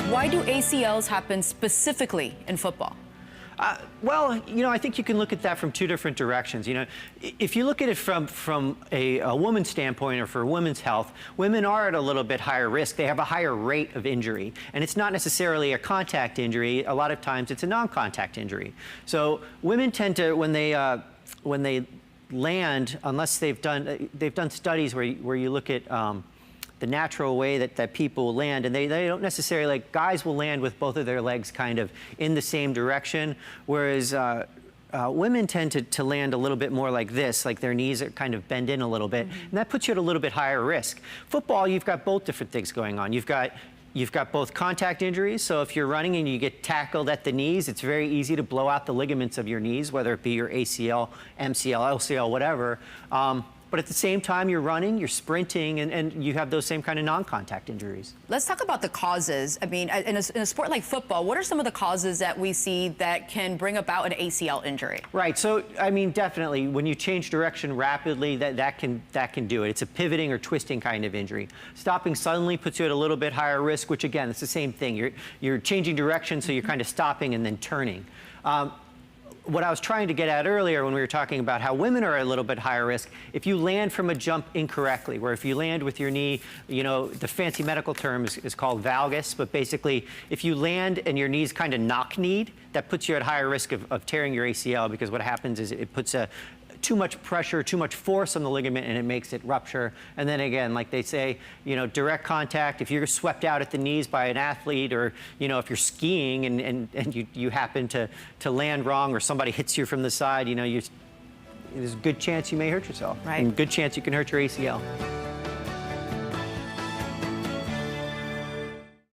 Why do ACLs happen specifically in football? Well, I think you can look at that from two different directions. If you look at it from a woman's standpoint or for women's health, women are at a little bit higher risk. They have a higher rate of injury. And it's not necessarily a contact injury. A lot of times it's a non-contact injury. So women tend to, when they land, unless they've done studies where you look at the natural way that people land, and they don't necessarily, like, guys will land with both of their legs kind of in the same direction, whereas women tend to land a little bit more like this, like their knees are kind of bend in a little bit, and that puts you at a little bit higher risk. Football, you've got both different things going on. You've got both contact injuries, so if you're running and you get tackled at the knees, it's very easy to blow out the ligaments of your knees, whether it be your ACL, MCL, LCL, whatever. But at the same time, you're running, you're sprinting, and you have those same kind of non-contact injuries. Let's talk about the causes. I mean, in a sport like football, what are some of the causes that we see that can bring about an ACL injury? Right. So, I mean, definitely, when you change direction rapidly, that can do it. It's a pivoting or twisting kind of injury. Stopping suddenly puts you at a little bit higher risk, which, again, it's the same thing. You're changing direction, so you're kind of stopping and then turning. What I was trying to get at earlier when we were talking about how women are a little bit higher risk, if you land from a jump incorrectly, where if you land with your knee, the fancy medical term is called valgus, but basically if you land and your knee's kind of knock-kneed, that puts you at higher risk of tearing your ACL, because what happens is it puts too much pressure, too much force on the ligament, and it makes it rupture. And then again, like they say, direct contact, if you're swept out at the knees by an athlete, or if you're skiing and you happen to land wrong, or somebody hits you from the side, there's a good chance you may hurt yourself. Right. And a good chance you can hurt your ACL.